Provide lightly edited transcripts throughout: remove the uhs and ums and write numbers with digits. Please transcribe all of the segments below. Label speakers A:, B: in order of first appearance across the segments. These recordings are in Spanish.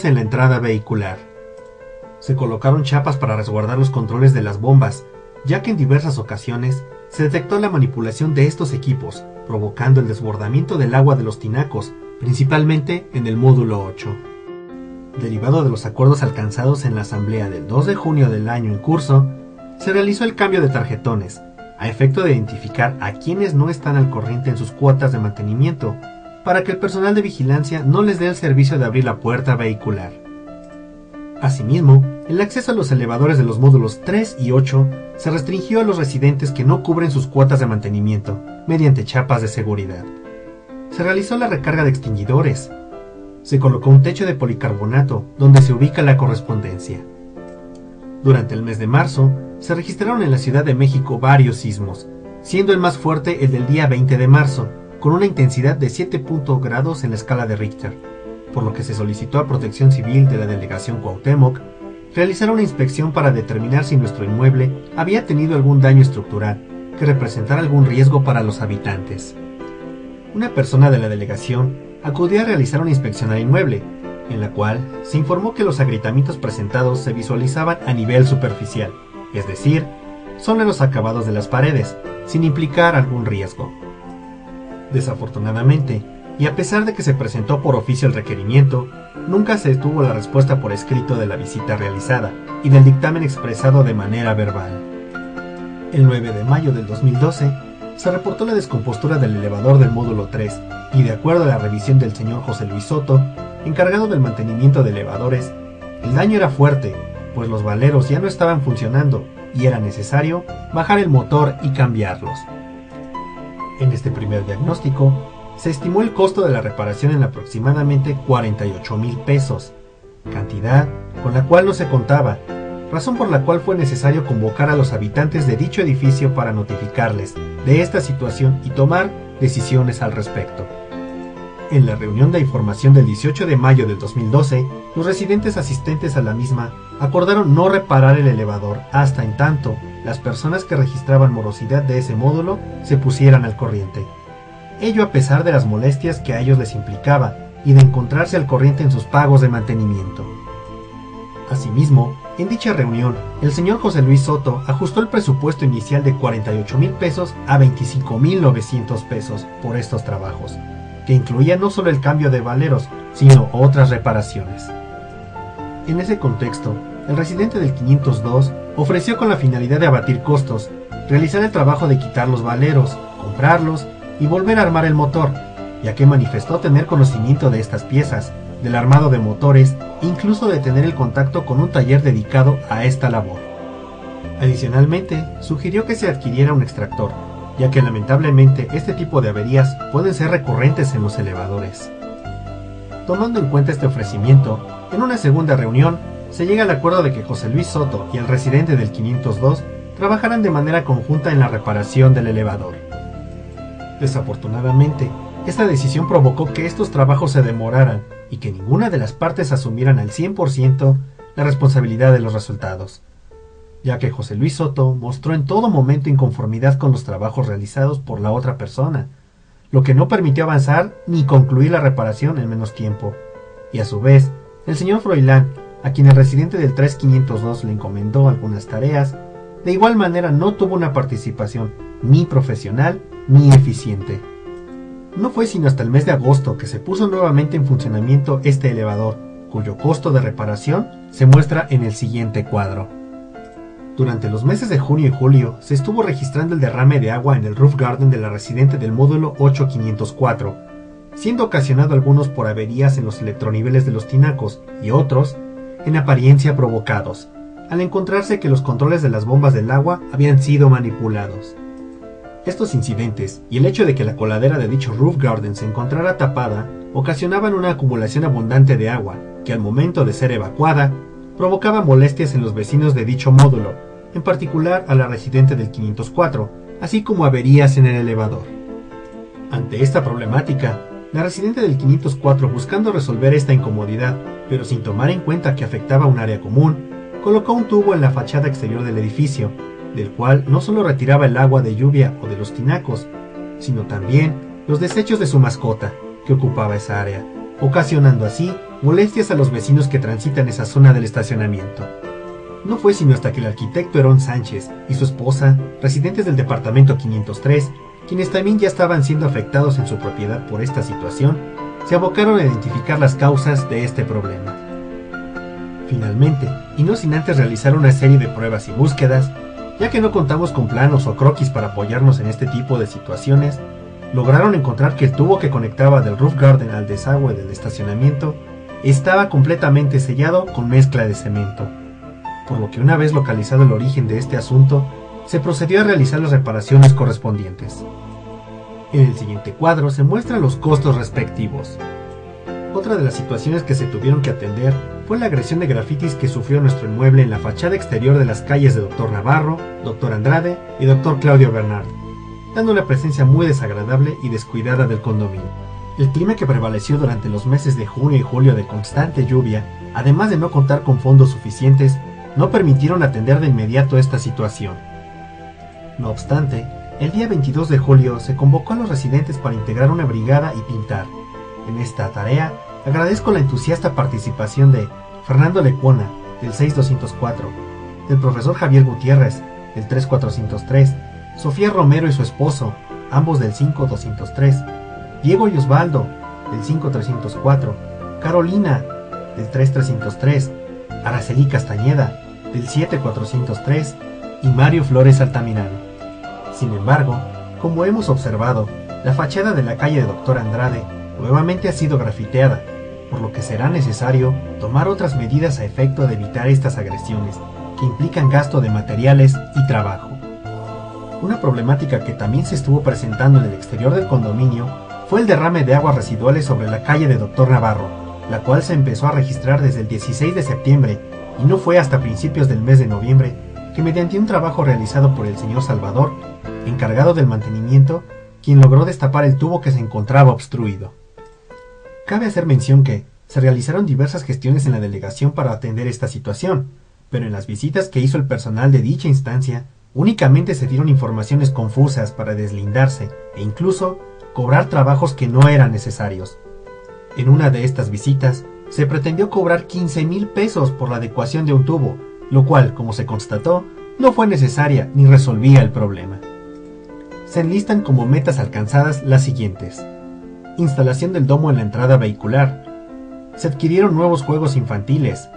A: en la entrada vehicular. Se colocaron chapas para resguardar los controles de las bombas, ya que en diversas ocasiones se detectó la manipulación de estos equipos, provocando el desbordamiento del agua de los tinacos, principalmente en el módulo 8. Derivado de los acuerdos alcanzados en la asamblea del 2 de junio del año en curso, se realizó el cambio de tarjetones, a efecto de identificar a quienes no están al corriente en sus cuotas de mantenimiento, para que el personal de vigilancia no les dé el servicio de abrir la puerta vehicular. Asimismo, el acceso a los elevadores de los módulos 3 y 8 se restringió a los residentes que no cubren sus cuotas de mantenimiento, mediante chapas de seguridad. Se realizó la recarga de extinguidores. Se colocó un techo de policarbonato donde se ubica la correspondencia. Durante el mes de marzo, se registraron en la Ciudad de México varios sismos, siendo el más fuerte el del día 20 de marzo, con una intensidad de 7 grados en la escala de Richter, por lo que se solicitó a Protección Civil de la Delegación Cuauhtémoc realizar una inspección para determinar si nuestro inmueble había tenido algún daño estructural que representara algún riesgo para los habitantes. Una persona de la delegación acudió a realizar una inspección al inmueble, en la cual se informó que los agrietamientos presentados se visualizaban a nivel superficial, es decir, solo en los acabados de las paredes, sin implicar algún riesgo. Desafortunadamente, y a pesar de que se presentó por oficio el requerimiento, nunca se tuvo la respuesta por escrito de la visita realizada y del dictamen expresado de manera verbal. El 9 de mayo del 2012, se reportó la descompostura del elevador del módulo 3 y de acuerdo a la revisión del señor José Luis Soto, encargado del mantenimiento de elevadores, el daño era fuerte, pues los valeros ya no estaban funcionando y era necesario bajar el motor y cambiarlos. En este primer diagnóstico, se estimó el costo de la reparación en aproximadamente 48,000 pesos, cantidad con la cual no se contaba, razón por la cual fue necesario convocar a los habitantes de dicho edificio para notificarles de esta situación y tomar decisiones al respecto. En la reunión de información del 18 de mayo del 2012, los residentes asistentes a la misma acordaron no reparar el elevador hasta en tanto las personas que registraban morosidad de ese módulo se pusieran al corriente. Ello a pesar de las molestias que a ellos les implicaba y de encontrarse al corriente en sus pagos de mantenimiento. Asimismo, en dicha reunión, el señor José Luis Soto ajustó el presupuesto inicial de 48,000 pesos a 25,900 pesos por estos trabajos, que incluía no solo el cambio de valeros, sino otras reparaciones. En ese contexto, el residente del 502 ofreció con la finalidad de abatir costos, realizar el trabajo de quitar los valeros, comprarlos y volver a armar el motor, ya que manifestó tener conocimiento de estas piezas, del armado de motores e incluso de tener el contacto con un taller dedicado a esta labor. Adicionalmente, sugirió que se adquiriera un extractor, ya que lamentablemente este tipo de averías pueden ser recurrentes en los elevadores. Tomando en cuenta este ofrecimiento, en una segunda reunión se llega al acuerdo de que José Luis Soto y el residente del 502 trabajarán de manera conjunta en la reparación del elevador. Desafortunadamente, esta decisión provocó que estos trabajos se demoraran y que ninguna de las partes asumieran al 100% la responsabilidad de los resultados, ya que José Luis Soto mostró en todo momento inconformidad con los trabajos realizados por la otra persona, lo que no permitió avanzar ni concluir la reparación en menos tiempo, y a su vez, el señor Froilán, a quien el residente del 3502 le encomendó algunas tareas, de igual manera no tuvo una participación ni profesional ni eficiente. No fue sino hasta el mes de agosto que se puso nuevamente en funcionamiento este elevador, cuyo costo de reparación se muestra en el siguiente cuadro. Durante los meses de junio y julio se estuvo registrando el derrame de agua en el roof garden de la residente del módulo 8504, siendo ocasionado algunos por averías en los electroniveles de los tinacos y otros, en apariencia provocados, al encontrarse que los controles de las bombas del agua habían sido manipulados. Estos incidentes y el hecho de que la coladera de dicho roof garden se encontrara tapada ocasionaban una acumulación abundante de agua que al momento de ser evacuada provocaba molestias en los vecinos de dicho módulo, en particular a la residente del 504, así como averías en el elevador. Ante esta problemática, la residente del 504, buscando resolver esta incomodidad, pero sin tomar en cuenta que afectaba un área común, colocó un tubo en la fachada exterior del edificio, del cual no solo retiraba el agua de lluvia o de los tinacos, sino también los desechos de su mascota, que ocupaba esa área, ocasionando así molestias a los vecinos que transitan esa zona del estacionamiento. No fue sino hasta que el arquitecto Herón Sánchez y su esposa, residentes del departamento 503, quienes también ya estaban siendo afectados en su propiedad por esta situación, se abocaron a identificar las causas de este problema. Finalmente, y no sin antes realizar una serie de pruebas y búsquedas, ya que no contamos con planos o croquis para apoyarnos en este tipo de situaciones, lograron encontrar que el tubo que conectaba del roof garden al desagüe del estacionamiento estaba completamente sellado con mezcla de cemento, por lo que una vez localizado el origen de este asunto, se procedió a realizar las reparaciones correspondientes. En el siguiente cuadro se muestran los costos respectivos. Otra de las situaciones que se tuvieron que atender fue la agresión de grafitis que sufrió nuestro inmueble en la fachada exterior de las calles de Dr. Navarro, Dr. Andrade y Dr. Claudio Bernard, dando una presencia muy desagradable y descuidada del condominio. El clima que prevaleció durante los meses de junio y julio de constante lluvia, además de no contar con fondos suficientes, no permitieron atender de inmediato esta situación. No obstante, el día 22 de julio se convocó a los residentes para integrar una brigada y pintar. En esta tarea, agradezco la entusiasta participación de Fernando Lecuona, del 6204, del profesor Javier Gutiérrez, del 3403, Sofía Romero y su esposo, ambos del 5203, Diego y Osvaldo, del 5304, Carolina, del 3303, Araceli Castañeda, del 7403, y Mario Flores Altamirano. Sin embargo, como hemos observado, la fachada de la calle de Dr. Andrade nuevamente ha sido grafiteada, por lo que será necesario tomar otras medidas a efecto de evitar estas agresiones, que implican gasto de materiales y trabajo. Una problemática que también se estuvo presentando en el exterior del condominio fue el derrame de aguas residuales sobre la calle de Dr. Navarro, la cual se empezó a registrar desde el 16 de septiembre y no fue hasta principios del mes de noviembre que, mediante un trabajo realizado por el señor Salvador, encargado del mantenimiento, quien logró destapar el tubo que se encontraba obstruido. Cabe hacer mención que se realizaron diversas gestiones en la delegación para atender esta situación, pero en las visitas que hizo el personal de dicha instancia, únicamente se dieron informaciones confusas para deslindarse e incluso cobrar trabajos que no eran necesarios. En una de estas visitas, se pretendió cobrar 15,000 pesos por la adecuación de un tubo, lo cual, como se constató, no fue necesaria ni resolvía el problema. Se enlistan como metas alcanzadas las siguientes: instalación del domo en la entrada vehicular, se adquirieron nuevos juegos infantiles,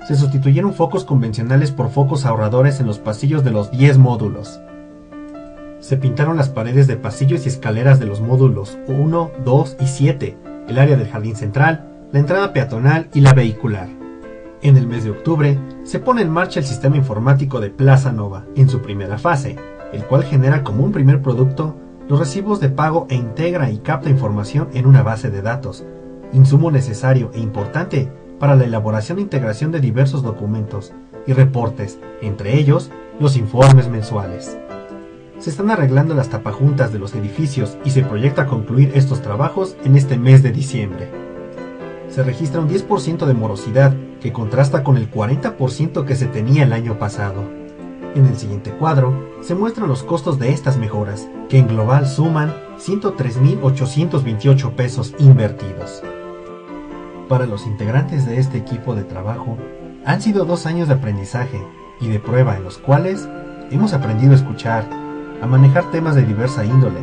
A: se sustituyeron focos convencionales por focos ahorradores en los pasillos de los 10 módulos, se pintaron las paredes de pasillos y escaleras de los módulos 1, 2 y 7, el área del jardín central, la entrada peatonal y la vehicular. En el mes de octubre se pone en marcha el sistema informático de Plaza Nova en su primera fase, el cual genera como un primer producto los recibos de pago e integra y capta información en una base de datos, insumo necesario e importante para la elaboración e integración de diversos documentos y reportes, entre ellos los informes mensuales. Se están arreglando las tapajuntas de los edificios y se proyecta concluir estos trabajos en este mes de diciembre. Se registra un 10% de morosidad que contrasta con el 40% que se tenía el año pasado. En el siguiente cuadro se muestran los costos de estas mejoras, que en global suman 103,828 pesos invertidos. Para los integrantes de este equipo de trabajo, han sido 2 años de aprendizaje y de prueba en los cuales hemos aprendido a escuchar, a manejar temas de diversa índole,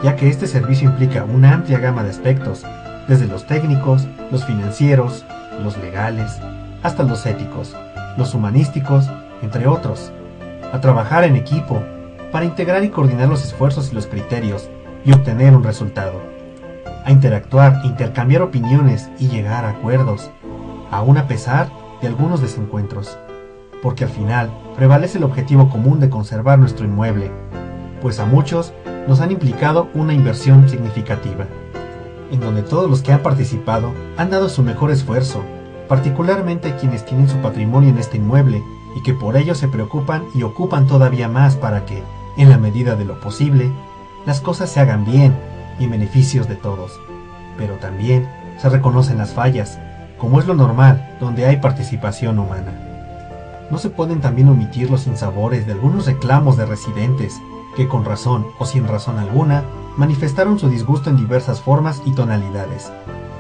A: ya que este servicio implica una amplia gama de aspectos, desde los técnicos, los financieros, los legales, hasta los éticos, los humanísticos, entre otros, a trabajar en equipo para integrar y coordinar los esfuerzos y los criterios y obtener un resultado, a interactuar, intercambiar opiniones y llegar a acuerdos, aún a pesar de algunos desencuentros, porque al final prevalece el objetivo común de conservar nuestro inmueble, pues a muchos nos han implicado una inversión significativa, en donde todos los que han participado han dado su mejor esfuerzo, particularmente quienes tienen su patrimonio en este inmueble y que por ello se preocupan y ocupan todavía más para que, en la medida de lo posible, las cosas se hagan bien y en beneficios de todos. Pero también se reconocen las fallas, como es lo normal donde hay participación humana. No se pueden también omitir los sinsabores de algunos reclamos de residentes que con razón o sin razón alguna manifestaron su disgusto en diversas formas y tonalidades,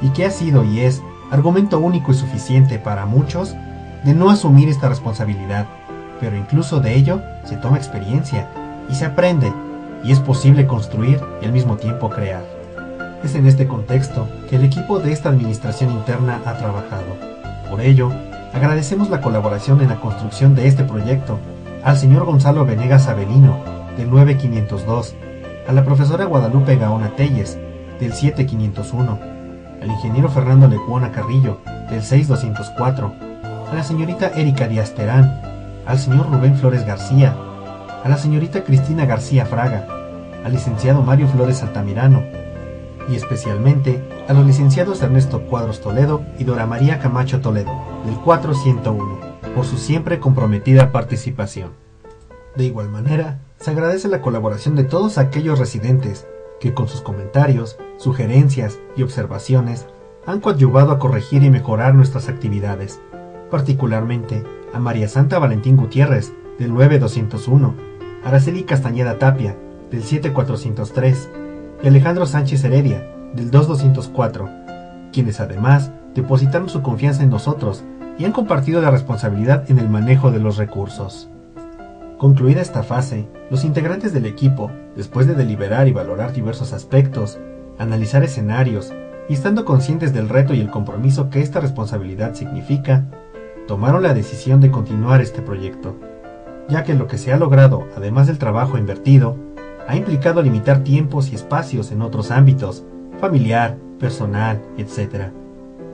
A: y que ha sido y es argumento único y suficiente para muchos de no asumir esta responsabilidad, pero incluso de ello se toma experiencia y se aprende, y es posible construir y al mismo tiempo crear. Es en este contexto que el equipo de esta administración interna ha trabajado. Por ello, agradecemos la colaboración en la construcción de este proyecto al señor Gonzalo Venegas Avelino, del 9502, a la profesora Guadalupe Gaona Telles, del 7501, al ingeniero Fernando Lecuona Carrillo, del 6204, a la señorita Erika Díaz Terán, al señor Rubén Flores García, a la señorita Cristina García Fraga, al licenciado Mario Flores Altamirano, y especialmente a los licenciados Ernesto Cuadros Toledo y Dora María Camacho Toledo, del 4101, por su siempre comprometida participación. De igual manera, se agradece la colaboración de todos aquellos residentes que con sus comentarios, sugerencias y observaciones han coadyuvado a corregir y mejorar nuestras actividades, particularmente a María Santa Valentín Gutiérrez, del 9201, Araceli Castañeda Tapia, del 7403, y Alejandro Sánchez Heredia, del 2204, quienes además depositaron su confianza en nosotros y han compartido la responsabilidad en el manejo de los recursos. Concluida esta fase, los integrantes del equipo, después de deliberar y valorar diversos aspectos, analizar escenarios y estando conscientes del reto y el compromiso que esta responsabilidad significa, tomaron la decisión de continuar este proyecto, ya que lo que se ha logrado, además del trabajo invertido, ha implicado limitar tiempos y espacios en otros ámbitos, familiar, personal, etc.,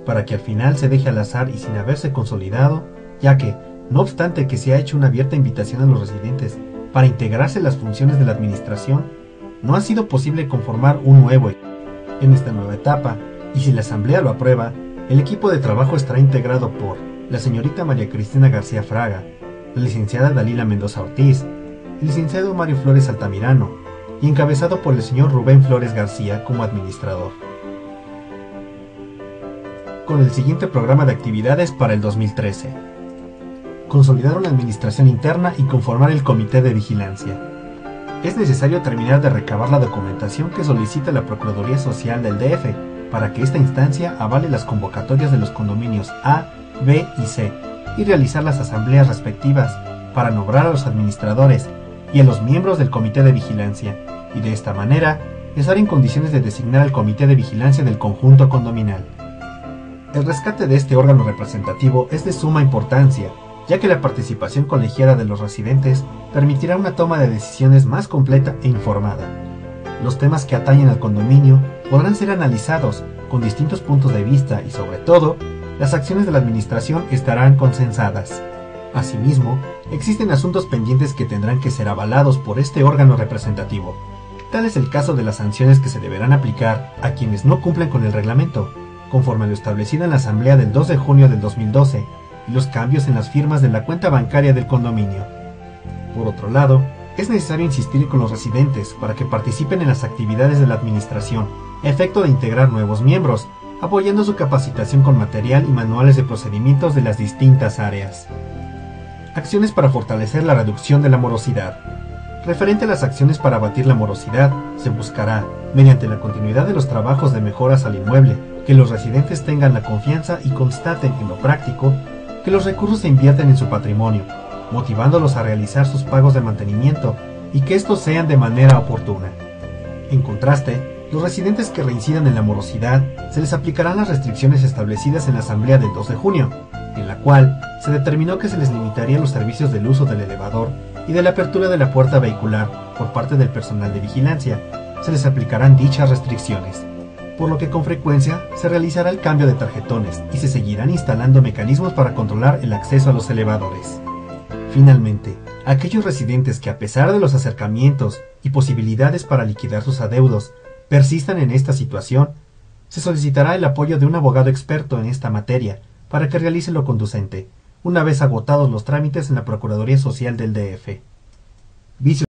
A: para que al final se deje al azar y sin haberse consolidado, ya que, no obstante que se ha hecho una abierta invitación a los residentes para integrarse en las funciones de la administración, no ha sido posible conformar un nuevo equipo. En esta nueva etapa, y si la Asamblea lo aprueba, el equipo de trabajo estará integrado por la señorita María Cristina García Fraga, la licenciada Dalila Mendoza Ortiz, el licenciado Mario Flores Altamirano, y encabezado por el señor Rubén Flores García como administrador. Con el siguiente programa de actividades para el 2013. Consolidar una administración interna y conformar el comité de vigilancia. Es necesario terminar de recabar la documentación que solicita la Procuraduría Social del DF para que esta instancia avale las convocatorias de los condominios A, B y C y realizar las asambleas respectivas para nombrar a los administradores y a los miembros del comité de vigilancia, y de esta manera estar en condiciones de designar al comité de vigilancia del conjunto condominal. El rescate de este órgano representativo es de suma importancia, ya que la participación colegiada de los residentes permitirá una toma de decisiones más completa e informada. Los temas que atañen al condominio podrán ser analizados con distintos puntos de vista y, sobre todo, las acciones de la administración estarán consensadas. Asimismo, existen asuntos pendientes que tendrán que ser avalados por este órgano representativo. Tal es el caso de las sanciones que se deberán aplicar a quienes no cumplen con el reglamento, conforme a lo establecido en la Asamblea del 2 de junio del 2012, y los cambios en las firmas de la cuenta bancaria del condominio. Por otro lado, es necesario insistir con los residentes para que participen en las actividades de la administración, a efecto de integrar nuevos miembros, apoyando su capacitación con material y manuales de procedimientos de las distintas áreas. Acciones para fortalecer la reducción de la morosidad. Referente a las acciones para abatir la morosidad, se buscará, mediante la continuidad de los trabajos de mejoras al inmueble, que los residentes tengan la confianza y constaten en lo práctico que los recursos se invierten en su patrimonio, motivándolos a realizar sus pagos de mantenimiento y que estos sean de manera oportuna. En contraste, los residentes que reincidan en la morosidad se les aplicarán las restricciones establecidas en la Asamblea del 2 de junio, en la cual se determinó que se les limitarían los servicios del uso del elevador y de la apertura de la puerta vehicular por parte del personal de vigilancia. Se les aplicarán dichas restricciones, por lo que con frecuencia se realizará el cambio de tarjetones y se seguirán instalando mecanismos para controlar el acceso a los elevadores. Finalmente, aquellos residentes que, a pesar de los acercamientos y posibilidades para liquidar sus adeudos, persistan en esta situación, se solicitará el apoyo de un abogado experto en esta materia para que realice lo conducente, una vez agotados los trámites en la Procuraduría Social del DF.